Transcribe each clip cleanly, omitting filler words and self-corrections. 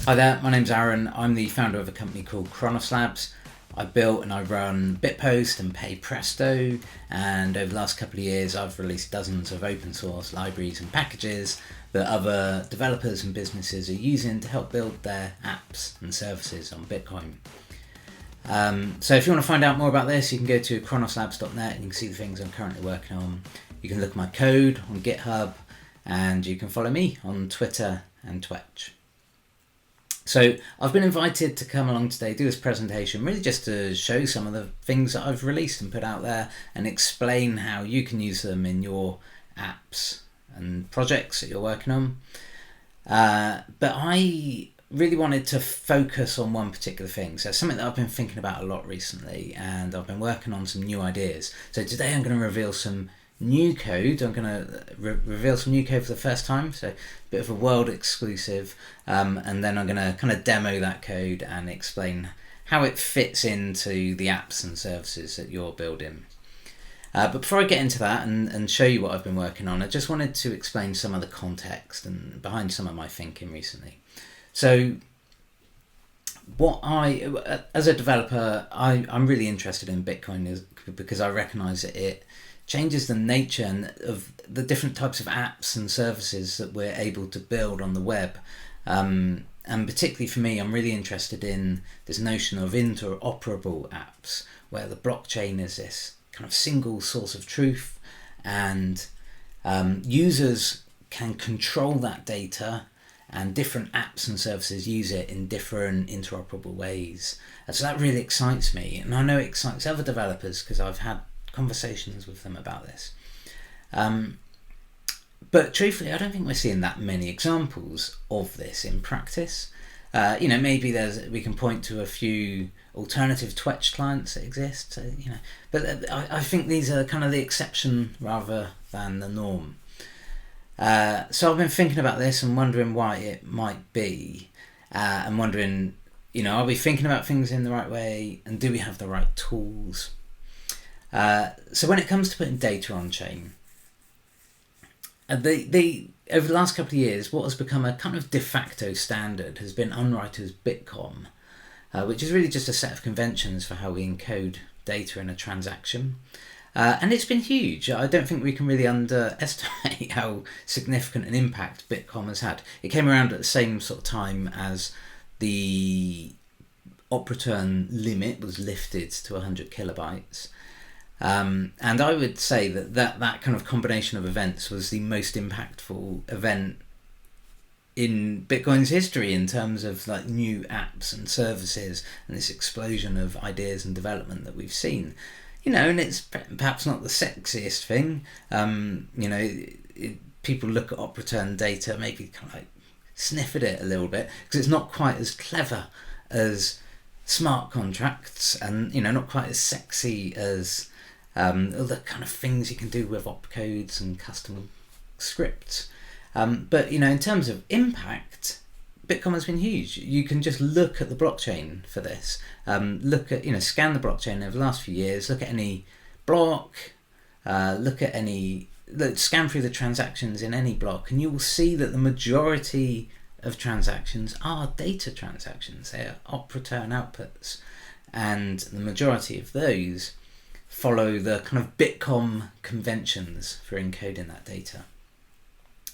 Hi there, my name's Aaron. I'm the founder of a company called Chronos Labs. I built and I run Bitpost and Paypresto, and over the last couple of years I've released dozens of open source libraries and packages that other developers and businesses are using to help build their apps and services on Bitcoin. So if you want to find out more about this, you can go to chronoslabs.net and you can see the things I'm currently working on. You can look at my code on GitHub, and you can follow me on Twitter and Twitch. So I've been invited to come along today, do this presentation, really just to show some of the things that I've released and put out there and explain how you can use them in your apps and projects that you're working on. But I really wanted to focus on one particular thing. So something that I've been thinking about a lot recently, and I've been working on some new ideas. So today I'm going to reveal some new code. I'm going to reveal some new code for the first time, so a bit of a world exclusive, and then I'm going to kind of demo that code and explain how it fits into the apps and services that you're building. But before I get into that and show you what I've been working on, I just wanted to explain some of the context and behind some of my thinking recently. So as a developer, I'm really interested in Bitcoin because I recognize that it changes the nature of the different types of apps and services that we're able to build on the web. And particularly for me, I'm really interested in this notion of interoperable apps, where the blockchain is this kind of single source of truth, and users can control that data, and different apps and services use it in different interoperable ways. And so that really excites me, and I know it excites other developers because I've had conversations with them about this. But truthfully, I don't think we're seeing that many examples of this in practice. Maybe we can point to a few alternative Twitch clients that exist, but I think these are kind of the exception rather than the norm. So I've been thinking about this and wondering why it might be, and wondering, are we thinking about things in the right way, and do we have the right tools? So when it comes to putting data on chain, over the last couple of years, what has become a kind of de facto standard has been Unwriter's Bitcom, which is really just a set of conventions for how we encode data in a transaction. And it's been huge. I don't think we can really underestimate how significant an impact Bitcom has had. It came around at the same sort of time as the op return limit was lifted to 100 kilobytes. And I would say that kind of combination of events was the most impactful event in Bitcoin's history in terms of like new apps and services and this explosion of ideas and development that we've seen. And it's perhaps not the sexiest thing. People look at op return data, maybe kind of like sniff at it a little bit because it's not quite as clever as smart contracts, and not quite as sexy as all the kind of things you can do with opcodes and custom scripts. But in terms of impact, Bitcoin has been huge. You can just look at the blockchain for this. Look at, scan the blockchain over the last few years, look at any block, scan through the transactions in any block, and you will see that the majority of transactions are data transactions. They are op return outputs, and the majority of those follow the kind of Bitcom conventions for encoding that data.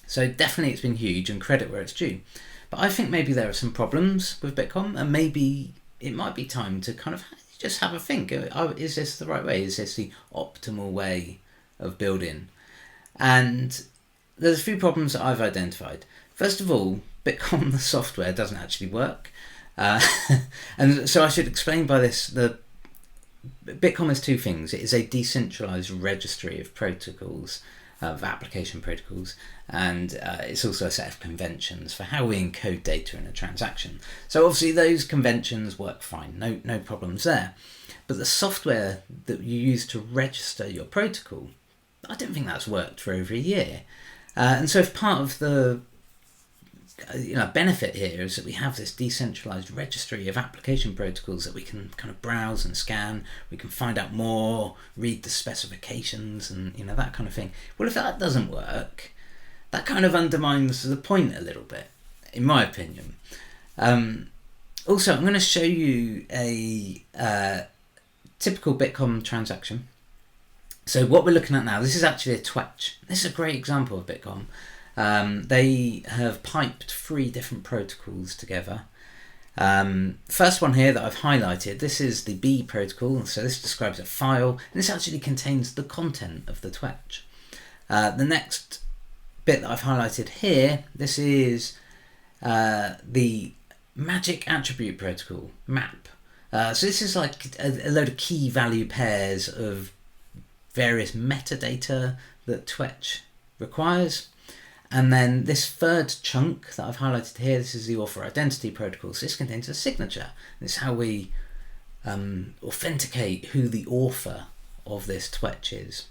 So definitely it's been huge, and credit where it's due. But I think maybe there are some problems with Bitcom, and maybe it might be time to kind of just have a think. Is this the right way? Is this the optimal way of building? And there's a few problems that I've identified. First of all, Bitcom, the software, doesn't actually work. And so I should explain by this, Bitcom is two things. It is a decentralized registry of protocols, of application protocols, and it's also a set of conventions for how we encode data in a transaction. So obviously those conventions work fine, no problems there. But the software that you use to register your protocol, I don't think that's worked for over a year. And so if part of the benefit here is that we have this decentralized registry of application protocols that we can kind of browse and scan, we can find out more, read the specifications, and that kind of thing. Well, if that doesn't work, that kind of undermines the point a little bit, in my opinion. Also, I'm going to show you a typical Bitcom transaction. So what we're looking at now, this is actually a Twetch. This is a great example of Bitcom. They have piped 3 different protocols together. First one here that I've highlighted, this is the B protocol, so this describes a file, and this actually contains the content of the Twetch. The next bit that I've highlighted here, this is the magic attribute protocol, MAP. So this is like a load of key value pairs of various metadata that Twetch requires. And then this third chunk that I've highlighted here, this is the author identity protocol. So this contains a signature. This is how we authenticate who the author of this Twetch is.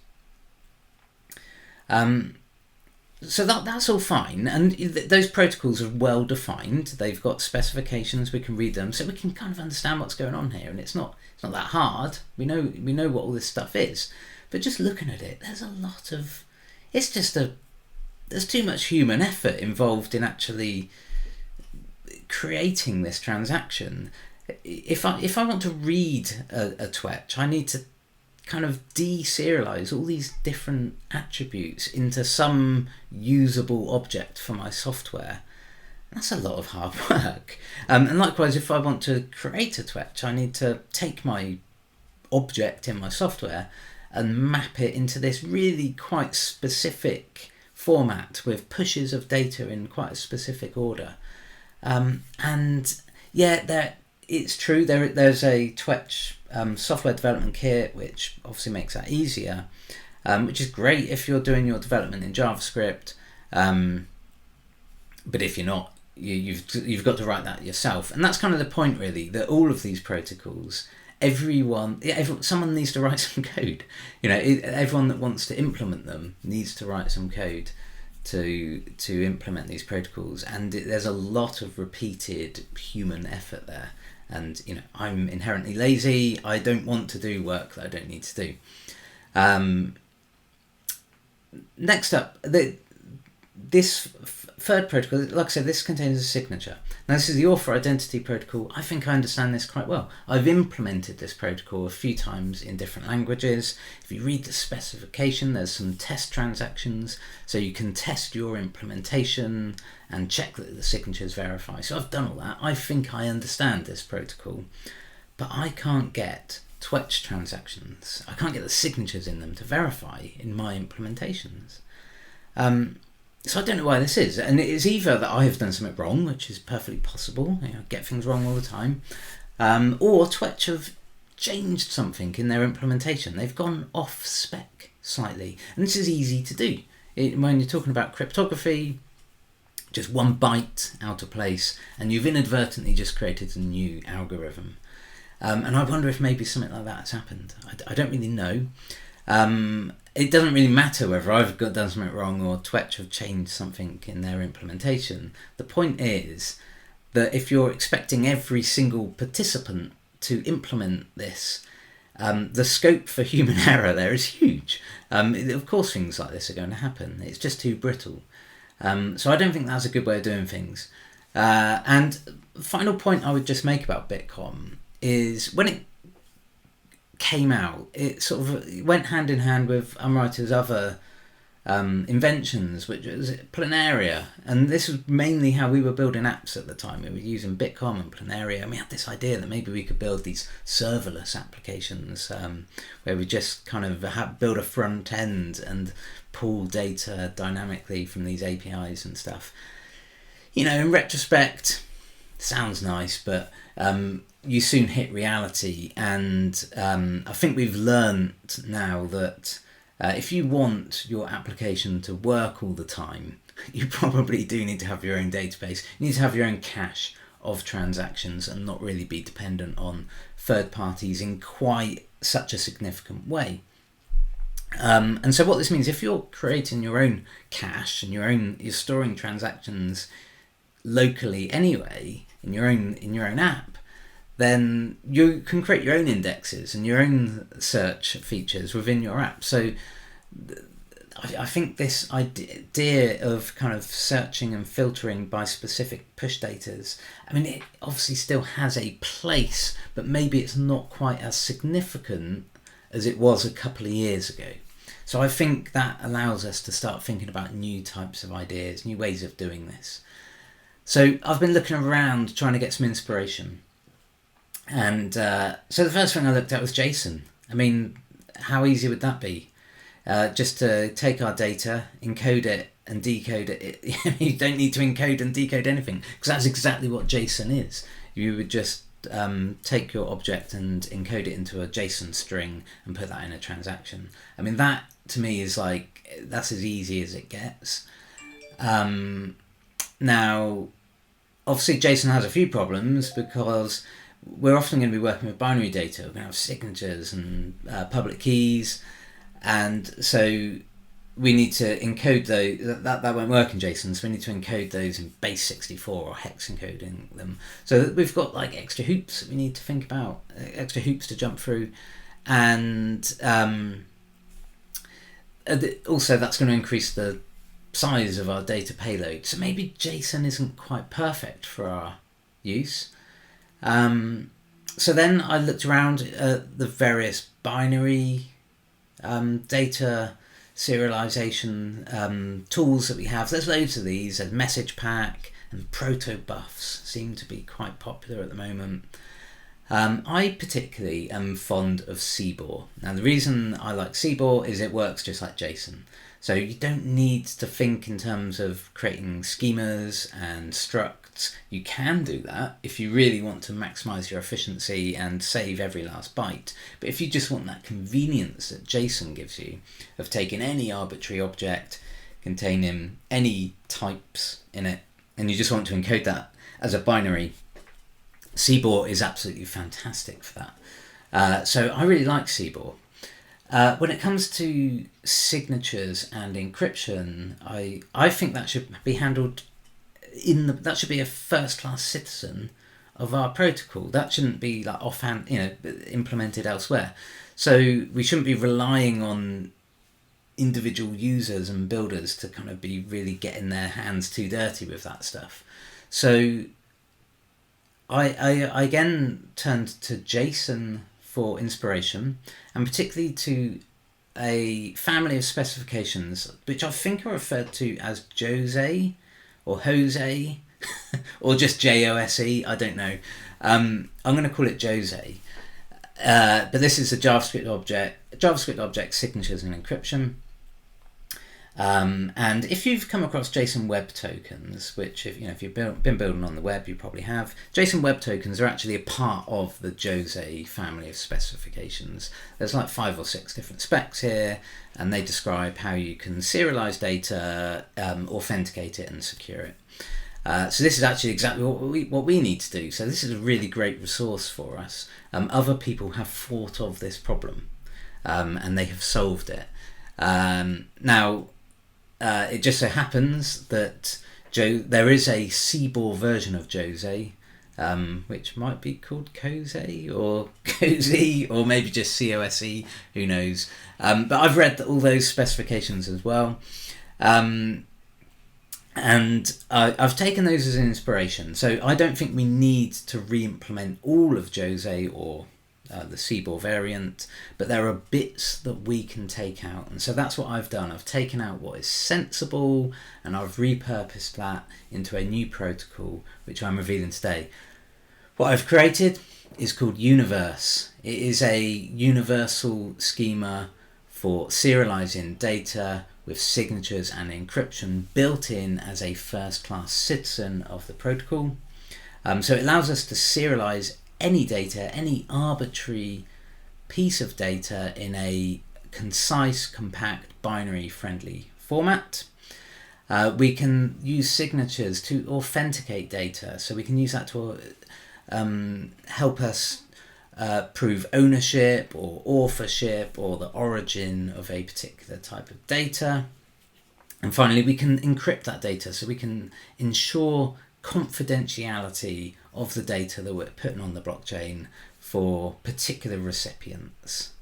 So that's all fine, and those protocols are well defined. They've got specifications, we can read them, so we can kind of understand what's going on here. And it's not that hard. We know what all this stuff is, but just looking at it, there's a lot of. There's too much human effort involved in actually creating this transaction. If I want to read a Twetch, I need to kind of deserialize all these different attributes into some usable object for my software. That's a lot of hard work. And likewise, if I want to create a Twetch, I need to take my object in my software and map it into this really quite specific format with pushes of data in quite a specific order. And yeah, it's true, there's a Twetch software development kit which obviously makes that easier, which is great if you're doing your development in JavaScript, but if you're not, you've got to write that yourself. And that's kind of the point, really, that all of these protocols, someone needs to write some code. Everyone that wants to implement them needs to write some code to implement these protocols, and there's a lot of repeated human effort there. And I'm inherently lazy. I don't want to do work that I don't need to do. Next up, this third protocol, like I said, this contains a signature. Now this is the author identity protocol. I think I understand this quite well. I've implemented this protocol a few times in different languages. If you read the specification, there's some test transactions, so you can test your implementation and check that the signatures verify. So I've done all that. I think I understand this protocol, but I can't get Twetch transactions. I can't get the signatures in them to verify in my implementations. So I don't know why this is, and it is either that I have done something wrong, which is perfectly possible, I get things wrong all the time, or Twetch have changed something in their implementation. They've gone off spec slightly, and this is easy to do. When you're talking about cryptography, just one byte out of place, and you've inadvertently just created a new algorithm. And I wonder if maybe something like that has happened. I don't really know. It doesn't really matter whether I've done something wrong or Twetch have changed something in their implementation. The point is that if you're expecting every single participant to implement this, the scope for human error there is huge. Of course things like this are going to happen. It's just too brittle. So I don't think that's a good way of doing things. And the final point I would just make about Bitcom is when it came out, it sort of went hand in hand with Amrita's other inventions, which was Planaria, and this was mainly how we were building apps at the time. We were using Bitcom and Planaria, and we had this idea that maybe we could build these serverless applications where we just kind of build a front end and pull data dynamically from these APIs and stuff. In retrospect, sounds nice, but you soon hit reality, and I think we've learned now that if you want your application to work all the time, you probably do need to have your own database. You need to have your own cache of transactions and not really be dependent on third parties in quite such a significant way. And so what this means, if you're creating your own cache and you're storing transactions locally anyway in your own app, then you can create your own indexes and your own search features within your app. So I think this idea of kind of searching and filtering by specific push datas, I mean, it obviously still has a place, but maybe it's not quite as significant as it was a couple of years ago. So I think that allows us to start thinking about new types of ideas, new ways of doing this. So I've been looking around trying to get some inspiration. And so the first thing I looked at was JSON. I mean, how easy would that be? Just to take our data, encode it and decode it. You don't need to encode and decode anything, because that's exactly what JSON is. You would just take your object and encode it into a JSON string and put that in a transaction. I mean, that to me is like, that's as easy as it gets. Now, obviously JSON has a few problems, because we're often going to be working with binary data. We're going to have signatures and public keys, and so we need to encode those. That won't work in JSON, so we need to encode those in base 64 or hex encoding them. So we've got like extra hoops that we need to think about, extra hoops to jump through, and also that's going to increase the size of our data payload. So maybe JSON isn't quite perfect for our use. So then I looked around at the various binary data serialization tools that we have. There's loads of these, and message pack and protobufs seem to be quite popular at the moment. I particularly am fond of CBOR. Now the reason I like CBOR is it works just like JSON. So you don't need to think in terms of creating schemas and structs. You can do that if you really want to maximize your efficiency and save every last byte. But if you just want that convenience that JSON gives you of taking any arbitrary object containing any types in it, and you just want to encode that as a binary, CBOR is absolutely fantastic for that. So I really like CBOR. When it comes to signatures and encryption, I think that should be handled that should be a first-class citizen of our protocol. That shouldn't be like offhand, implemented elsewhere. So we shouldn't be relying on individual users and builders to kind of be really getting their hands too dirty with that stuff. So I again turned to JSON for inspiration, and particularly to a family of specifications which I think are referred to as Jose or Jose or just JOSE, I don't know. I'm going to call it Jose. But this is a JavaScript object signatures and encryption. And if you've come across JSON Web Tokens, which if you've been building on the web, you probably have, JSON Web Tokens are actually a part of the Jose family of specifications. There's like 5 or 6 different specs here, and they describe how you can serialize data, authenticate it, and secure it. So this is actually exactly what we need to do. So this is a really great resource for us. Other people have thought of this problem, and they have solved it. Now, it just so happens that there is a CBOR version of Jose, which might be called Cozy or Cozy, or maybe just COSE, who knows. But I've read all those specifications as well. And I've taken those as an inspiration. So I don't think we need to re-implement all of Jose or the CBOR variant, but there are bits that we can take out, and so that's what I've done. I've taken out what is sensible, and I've repurposed that into a new protocol, which I'm revealing today. What I've created is called Universe. It is a universal schema for serializing data with signatures and encryption built in as a first-class citizen of the protocol. So it allows us to serialize any data, any arbitrary piece of data in a concise, compact, binary-friendly format. We can use signatures to authenticate data, so we can use that to help us prove ownership or authorship or the origin of a particular type of data. And finally, we can encrypt that data, so we can ensure confidentiality of the data that we're putting on the blockchain for particular recipients.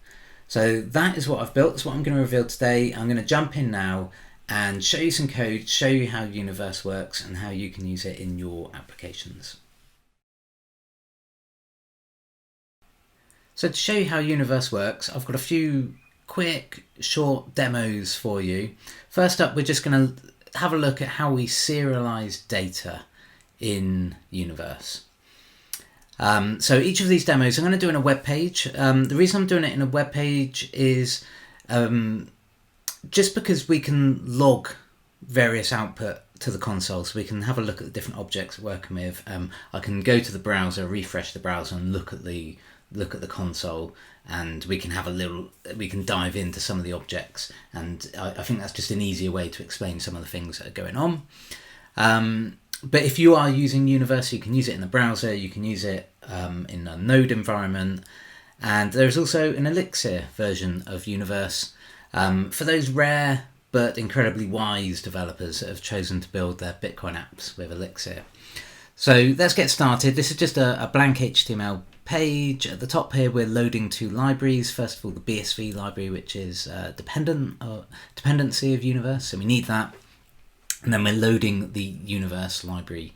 So that is what I've built. That's what I'm going to reveal today. I'm going to jump in now and show you some code, show you how Universe works and how you can use it in your applications. So to show you how Universe works, I've got a few quick, short demos for you. First up, we're just going to have a look at how we serialize data in Universe. So each of these demos I'm going to do in a web page. The reason I'm doing it in a web page is just because we can log various output to the console, so we can have a look at the different objects we're working with. I can go to the browser, refresh the browser, and look at the console, and we can dive into some of the objects, and I think that's just an easier way to explain some of the things that are going on. But if you are using Universe, you can use it in the browser, you can use it in a node environment, and there's also an Elixir version of Universe for those rare but incredibly wise developers that have chosen to build their Bitcoin apps with Elixir. So let's get started. This is just a blank HTML page. At the top here we're loading two libraries. First of all, the BSV library, which is dependency of Universe, so we need that. And then we're loading the Universe library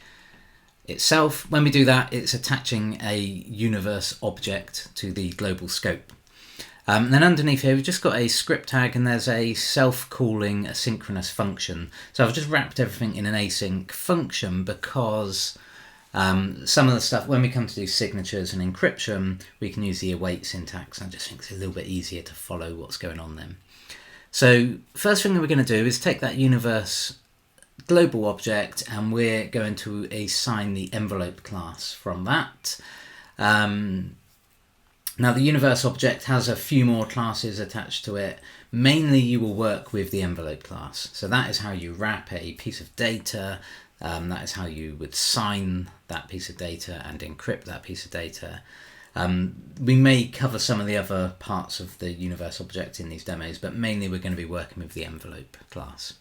itself. When we do that, it's attaching a Universe object to the global scope. And then underneath here, we've just got a script tag, and there's a self-calling asynchronous function. So I've just wrapped everything in an async function because some of the stuff, when we come to do signatures and encryption, we can use the await syntax. I just think it's a little bit easier to follow what's going on then. So first thing that we're going to do is take that Universe global object, and we're going to assign the envelope class from that. Now the Universe object has a few more classes attached to it. Mainly you will work with the envelope class. So that is how you wrap a piece of data. That is how you would sign that piece of data and encrypt that piece of data. We may cover some of the other parts of the Universe object in these demos, but mainly we're going to be working with the envelope class.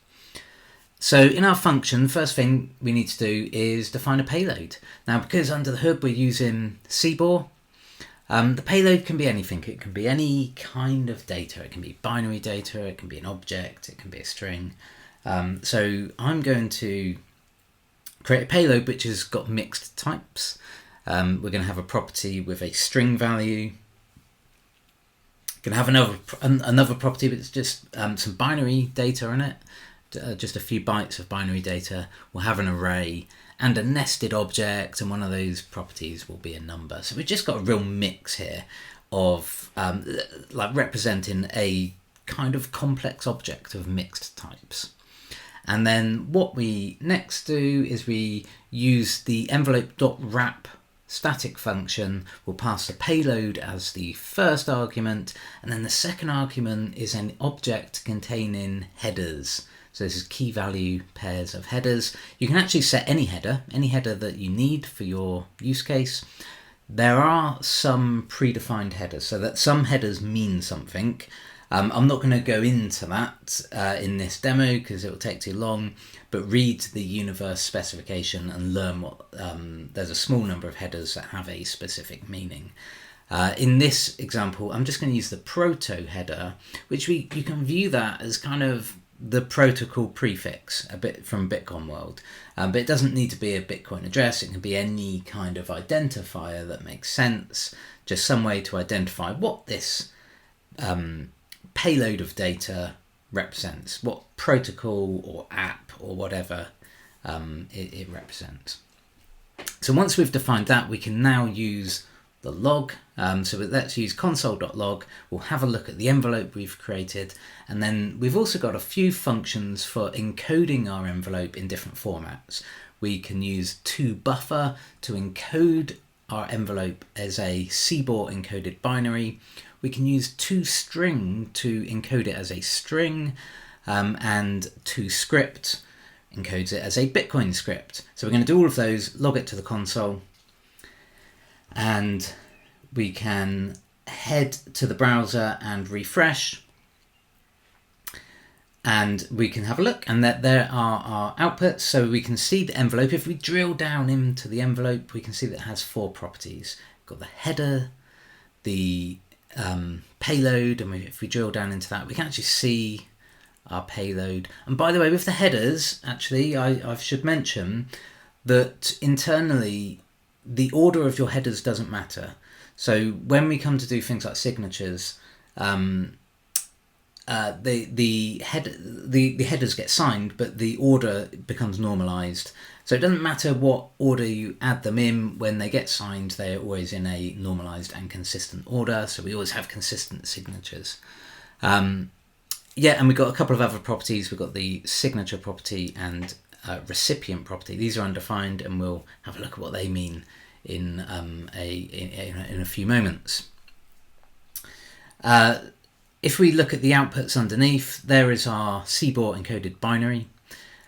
So in our function, first thing we need to do is define a payload. Now, because under the hood we're using CBOR, the payload can be anything. It can be any kind of data. It can be binary data, it can be an object, it can be a string. So I'm going to create a payload which has got mixed types. We're going to have a property with a string value. Going to have another property that's just some binary data in it. Just a few bytes of binary data. We'll have an array and a nested object, and one of those properties will be a number. So we've just got a real mix here of like representing a kind of complex object of mixed types. And then what we next do is we use the envelope.wrap static function. We'll pass the payload as the first argument, and then the second argument is an object containing headers. So this is key value pairs of headers. You can actually set any header that you need for your use case. There are some predefined headers, so that some headers mean something. I'm not going to go into that in this demo because it will take too long, but read the Universe specification and learn what there's a small number of headers that have a specific meaning. In this example, I'm just going to use the proto header, which you can view that as kind of the protocol prefix, a bit from Bitcom world, but it doesn't need to be a Bitcoin address. It can be any kind of identifier that makes sense, just some way to identify what this payload of data represents, what protocol or app or whatever it represents. So once we've defined that, we can now use the log. So let's use console.log. We'll have a look at the envelope we've created, and then we've also got a few functions for encoding our envelope in different formats. We can use toBuffer to encode our envelope as a CBOR encoded binary. We can use toString to encode it as a string, and toScript encodes it as a Bitcoin script. So we're going to do all of those, log it to the console, and we can head to the browser and refresh, and we can have a look, and there are our outputs. So we can see the envelope. If we drill down into the envelope, we can see that it has four properties. We've got the header, the payload, and if we drill down into that, we can actually see our payload. And by the way, with the headers, actually, I should mention that internally, the order of your headers doesn't matter. So when we come to do things like signatures, the headers get signed, but the order becomes normalized. So it doesn't matter what order you add them in, when they get signed, they're always in a normalized and consistent order. So we always have consistent signatures. And we've got a couple of other properties. We've got the signature property and recipient property. These are undefined, and we'll have a look at what they mean in a few moments. If we look at the outputs underneath, there is our CBOR encoded binary.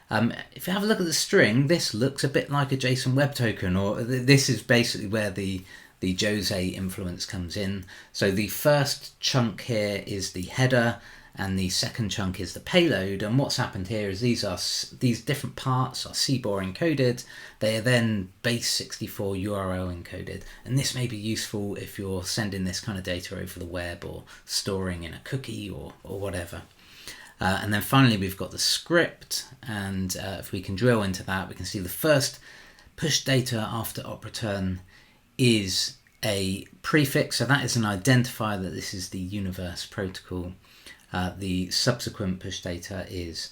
If you have a look at the string, this looks a bit like a JSON Web Token, or this is basically where the Jose influence comes in. So the first chunk here is the header, and the second chunk is the payload. And what's happened here is these different parts are CBOR encoded. They are then base 64 URL encoded, and this may be useful if you're sending this kind of data over the web or storing in a cookie or whatever. And then finally we've got the script, and if we can drill into that, we can see the first push data after op return is a prefix, so that is an identifier that this is the universe protocol. The subsequent push data is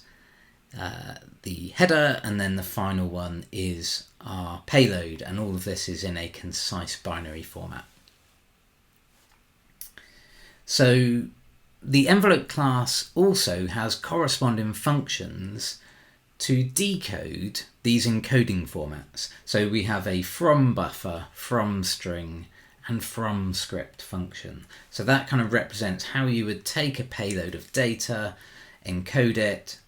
the header, and then the final one is our payload, and all of this is in a concise binary format. So the envelope class also has corresponding functions to decode these encoding formats. So we have a from buffer, from string, and from script function. So that kind of represents how you would take a payload of data, encode it,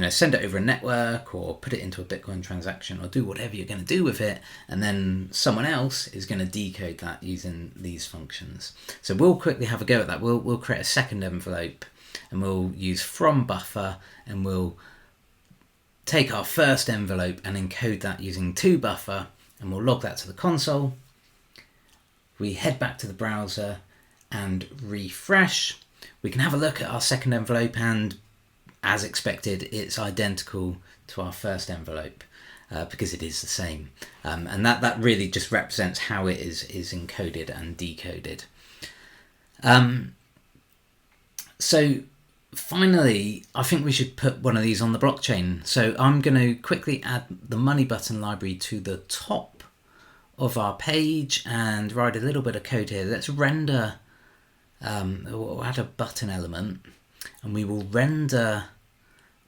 send it over a network, or put it into a Bitcoin transaction, or do whatever you're going to do with it, and then someone else is going to decode that using these functions. So we'll quickly have a go at that. We'll create a second envelope, and we'll use from buffer, and we'll take our first envelope and encode that using to buffer, and we'll log that to the console. We head back to the browser and refresh. We can have a look at our second envelope, and as expected, it's identical to our first envelope because it is the same. And that really just represents how it is encoded and decoded. So finally, I think we should put one of these on the blockchain. So I'm going to quickly add the money button library to the top of our page and write a little bit of code here. Let's render, we'll add a button element, and we will render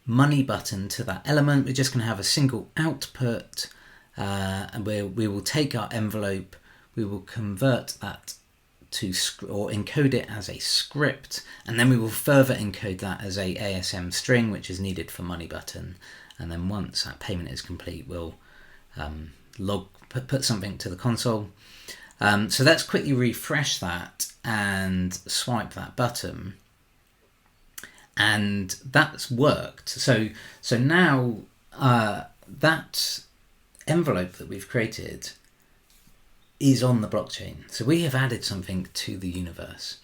money button to that element. We're just going to have a single output, and we will take our envelope, we will convert that to or encode it as a script, and then we will further encode that as a ASM string, which is needed for money button. And then once that payment is complete, we'll put something to the console. So let's quickly refresh that and swipe that button, and that's worked. So now that envelope that we've created is on the blockchain. So we have added something to the universe.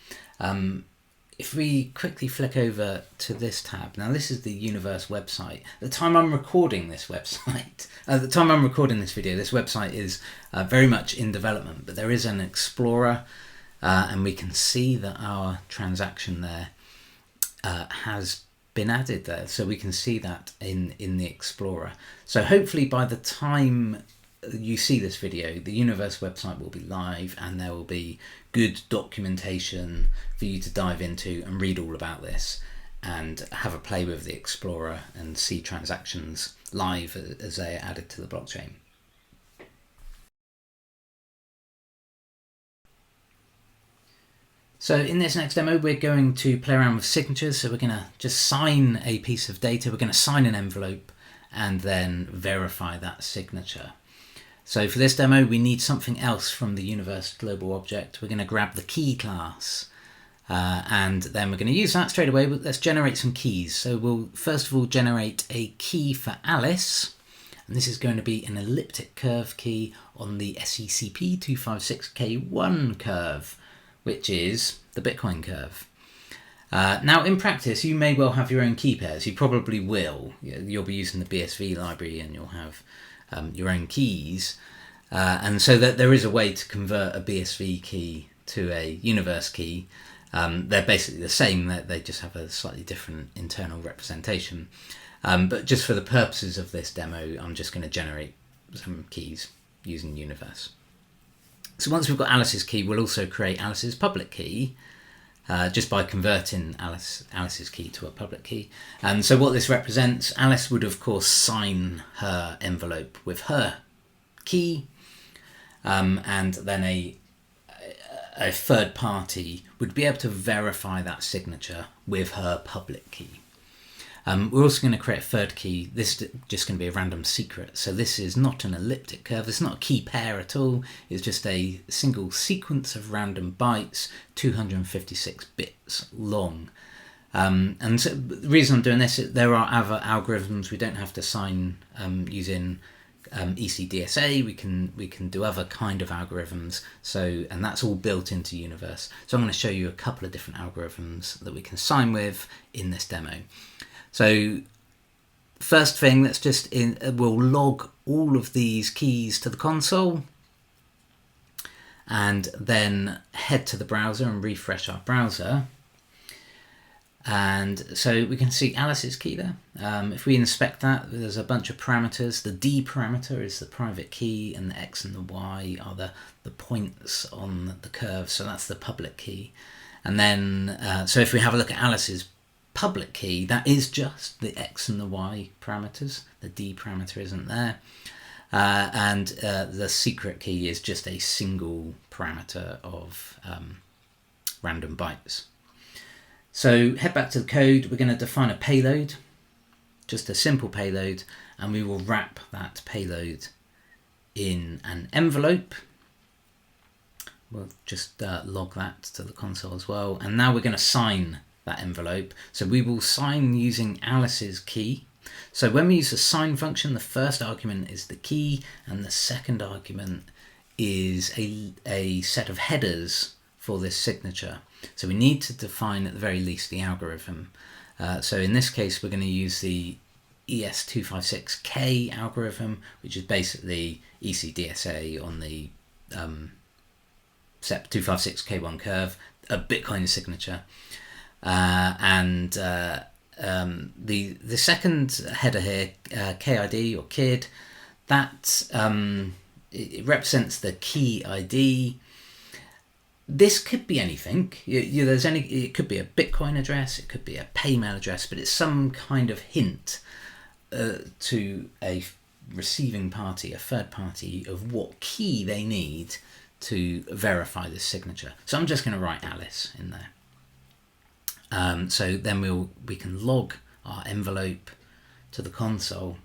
If we quickly flick over to this tab, now this is the universe website. At the time I'm recording this website, at the time I'm recording this video, this website is very much in development, but there is an explorer, and we can see that our transaction there has been added there. So we can see that in the explorer. So hopefully by the time you see this video, the universe website will be live, and there will be good documentation for you to dive into and read all about this and have a play with the explorer and see transactions live as they are added to the blockchain. So in this next demo, we're going to play around with signatures. So we're going to just sign a piece of data, we're going to sign an envelope, and then verify that signature. So for this demo, we need something else from the universe global object. We're going to grab the key class, and then we're going to use that straight away. But let's generate some keys. So we'll first of all generate a key for Alice, and this is going to be an elliptic curve key on the SECP 256K1 curve, which is the Bitcoin curve. Now, in practice, you may well have your own key pairs. You probably will. You'll be using the BSV library and you'll have your own keys. And so that there is a way to convert a BSV key to a universe key. They're basically the same, they just have a slightly different internal representation. But just for the purposes of this demo, I'm just going to generate some keys using universe. So once we've got Alice's key, we'll also create Alice's public key, just by converting Alice's key to a public key. And so what this represents, Alice would of course sign her envelope with her key, and then a third party would be able to verify that signature with her public key. We're also going to create a third key. This is just going to be a random secret. So this is not an elliptic curve. It's not a key pair at all. It's just a single sequence of random bytes, 256 bits long. And so the reason I'm doing this, there are other algorithms. We don't have to sign using ECDSA. We can do other kind of algorithms. And that's all built into Universe. So I'm going to show you a couple of different algorithms that we can sign with in this demo. So first thing, we'll log all of these keys to the console and then head to the browser and refresh our browser. And so we can see Alice's key there. If we inspect that, there's a bunch of parameters. The D parameter is the private key, and the X and the Y are the points on the curve. So that's the public key. And then, so if we have a look at Alice's public key, that is just the X and the Y parameters. The D parameter isn't there. And the secret key is just a single parameter of random bytes. So head back to the code. We're going to define a payload, just a simple payload, and we will wrap that payload in an envelope. We'll just log that to the console as well. And now we're going to sign that envelope. So we will sign using Alice's key. So when we use the sign function, the first argument is the key, and the second argument is a set of headers for this signature. So we need to define at the very least the algorithm. So in this case, we're going to use the ES256K algorithm, which is basically ECDSA on the SEP256K1 curve, a Bitcoin signature. And the second header here, KID or KID, that it represents the key ID. This could be anything. It could be a Bitcoin address, it could be a Paymail address, but it's some kind of hint to a receiving party, a third party, of what key they need to verify this signature. So I'm just going to write Alice in there. So then we can log our envelope to the console.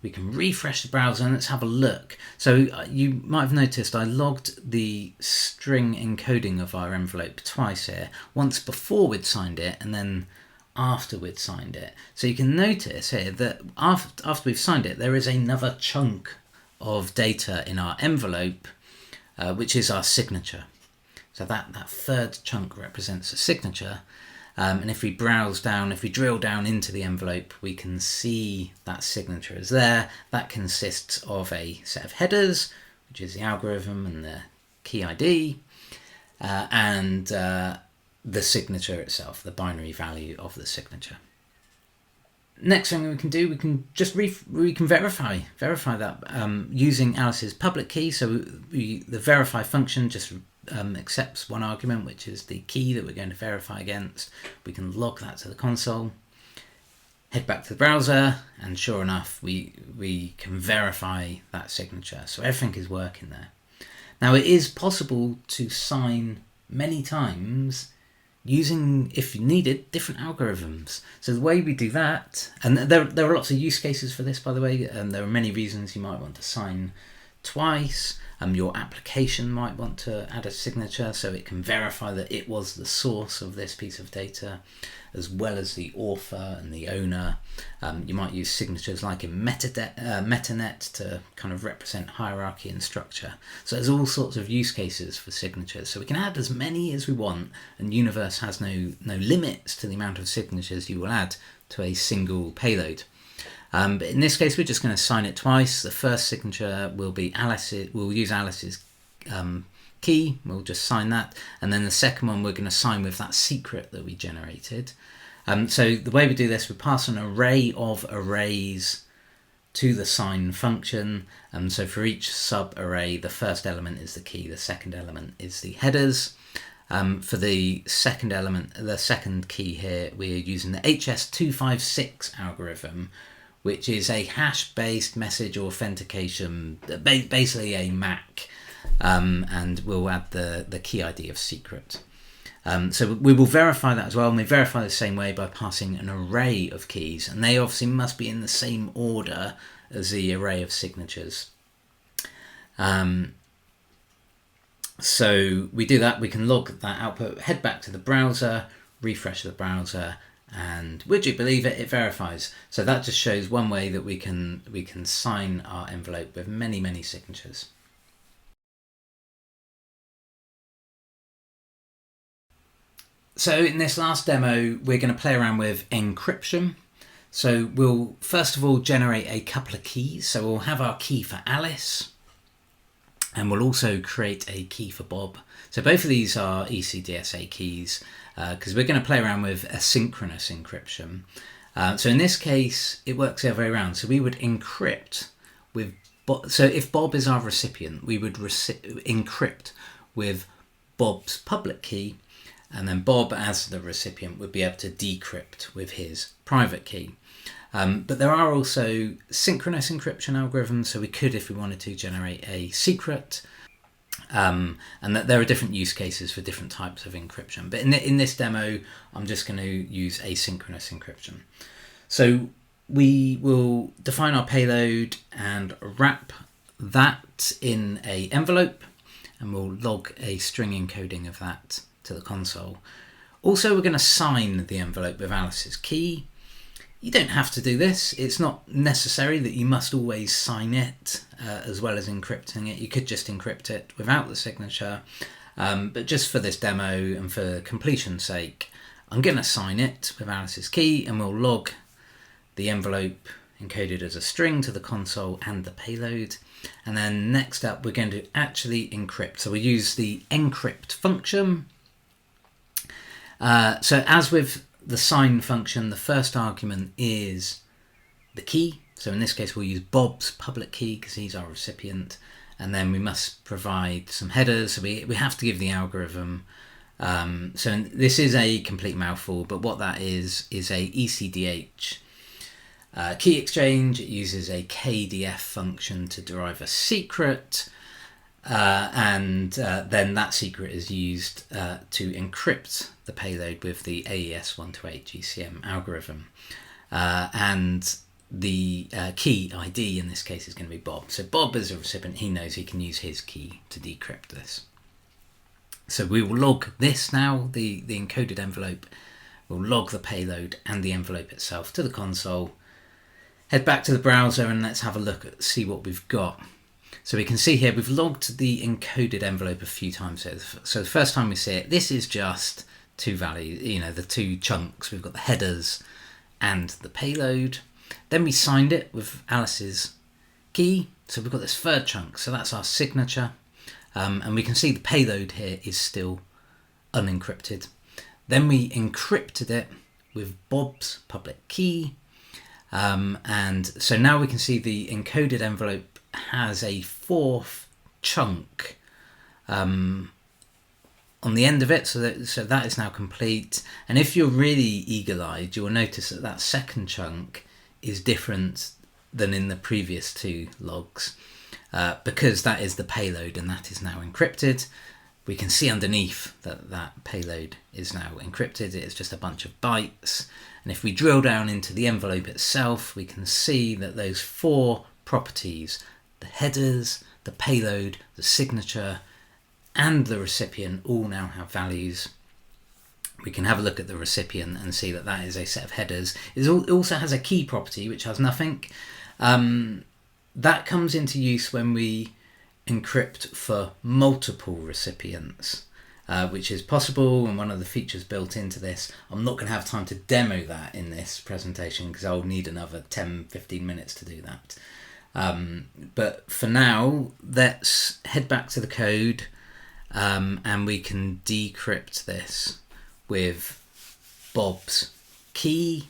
We can refresh the browser and let's have a look. So you might have noticed I logged the string encoding of our envelope twice here. Once before we'd signed it and then after we'd signed it. So you can notice here that after we've signed it, there is another chunk of data in our envelope, which is our signature. So that third chunk represents a signature. And if we browse down, if we drill down into the envelope, we can see that signature is there. That consists of a set of headers, which is the algorithm and the key ID, and the signature itself, the binary value of the signature. Next thing we can do, we can just verify that using Alice's public key. So the verify function just accepts one argument, which is the key that we're going to verify against. We can log that to the console, head back to the browser, and sure enough, we can verify that signature. So everything is working there. Now it is possible to sign many times using, if you needed, different algorithms. So the way we do that, and there are lots of use cases for this, by the way, and there are many reasons you might want to sign twice. Your application might want to add a signature so it can verify that it was the source of this piece of data, as well as the author and the owner. You might use signatures like in MetaNet to kind of represent hierarchy and structure. So there's all sorts of use cases for signatures. So we can add as many as we want, and Universe has no limits to the amount of signatures you will add to a single payload. But in this case, we're just going to sign it twice. The first signature will be we'll use Alice's key, we'll just sign that. And then the second one, we're going to sign with that secret that we generated. So the way we do this, we pass an array of arrays to the sign function. So for each sub-array, the first element is the key, the second element is the headers. For the second element, the second key here, we're using the HS256 algorithm, which is a hash-based message authentication, basically a MAC, and we'll add the key ID of secret. So we will verify that as well, and we verify the same way by passing an array of keys, and they obviously must be in the same order as the array of signatures. So we do that, we can log that output, head back to the browser, refresh the browser, and would you believe it, it verifies. So that just shows one way that we can sign our envelope with many signatures. So in this last demo, we're going to play around with encryption. So we'll first of all generate a couple of keys. So we'll have our key for Alice, and we'll also create a key for Bob. So both of these are ECDSA keys, because we're going to play around with asynchronous encryption. So in this case, it works the other way around. So we would encrypt with Bob. So if Bob is our recipient, we would encrypt with Bob's public key, and then Bob, as the recipient, would be able to decrypt with his private key. But there are also synchronous encryption algorithms, so we could, if we wanted to, generate a secret. And that there are different use cases for different types of encryption. But in this demo, I'm just going to use asynchronous encryption. So we will define our payload and wrap that in an envelope, and we'll log a string encoding of that to the console. Also, we're going to sign the envelope with Alice's key. You don't have to do this. It's not necessary that you must always sign it as well as encrypting it. You could just encrypt it without the signature. But just for this demo and for completion's sake, I'm going to sign it with Alice's key, and we'll log the envelope encoded as a string to the console and the payload. And then next up, we're going to actually encrypt. So we use the encrypt function. So as with the sign function, the first argument is the key. So in this case, we'll use Bob's public key because he's our recipient. And then we must provide some headers. So we have to give the algorithm. So this is a complete mouthful, but what that is a ECDH key exchange. It uses a KDF function to derive a secret. And then that secret is used to encrypt the payload with the AES-128 GCM algorithm. And the key ID in this case is going to be Bob. So Bob is a recipient, he knows he can use his key to decrypt this. So we will log this now, the encoded envelope. We'll log the payload and the envelope itself to the console. Head back to the browser and let's have a look at see what we've got. So we can see here we've logged the encoded envelope a few times here. So the first time we see it, this is just two values, the two chunks. We've got the headers and the payload. Then we signed it with Alice's key. So we've got this third chunk. So that's our signature. And we can see the payload here is still unencrypted. Then we encrypted it with Bob's public key. And so now we can see the encoded envelope has a fourth chunk on the end of it, so that is now complete. And if you're really eagle-eyed, you will notice that that second chunk is different than in the previous two logs, because that is the payload and that is now encrypted. We can see underneath that that payload is now encrypted. It's just a bunch of bytes. And if we drill down into the envelope itself, we can see that those four properties, the headers, the payload, the signature, and the recipient all now have values. We can have a look at the recipient and see that that is a set of headers. It also has a key property which has nothing. That comes into use when we encrypt for multiple recipients, which is possible, and one of the features built into this. I'm not going to have time to demo that in this presentation because I'll need another 10-15 minutes to do that. But for now, let's head back to the code and we can decrypt this with Bob's key.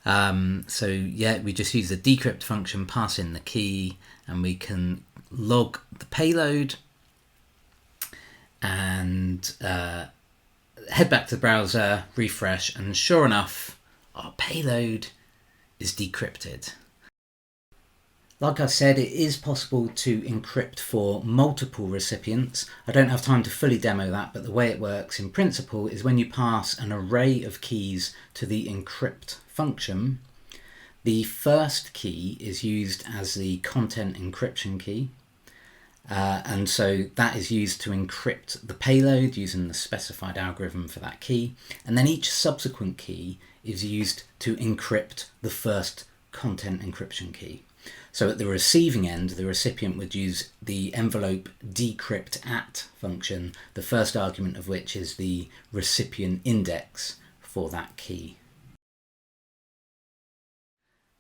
So yeah, we just use the decrypt function, pass in the key, and we can log the payload and head back to the browser, refresh, and sure enough, our payload is decrypted. Like I said, it is possible to encrypt for multiple recipients. I don't have time to fully demo that, but the way it works in principle is when you pass an array of keys to the encrypt function, the first key is used as the content encryption key. And so that is used to encrypt the payload using the specified algorithm for that key. And then each subsequent key is used to encrypt the first content encryption key. So at the receiving end, the recipient would use the envelope decrypt at function, the first argument of which is the recipient index for that key.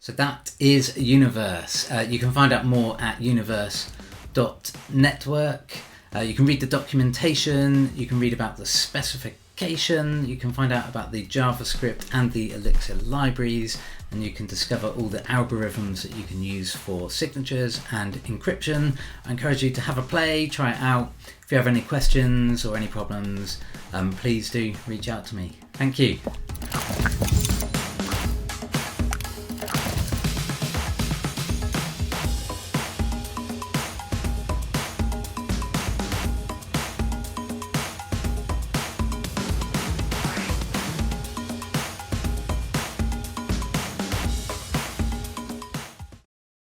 So that is Universe. You can find out more at universe.network. You can read the documentation, you can read about the specification, you can find out about the JavaScript and the Elixir libraries, and you can discover all the algorithms that you can use for signatures and encryption. I encourage you to have a play, try it out. If you have any questions or any problems, please do reach out to me. Thank you.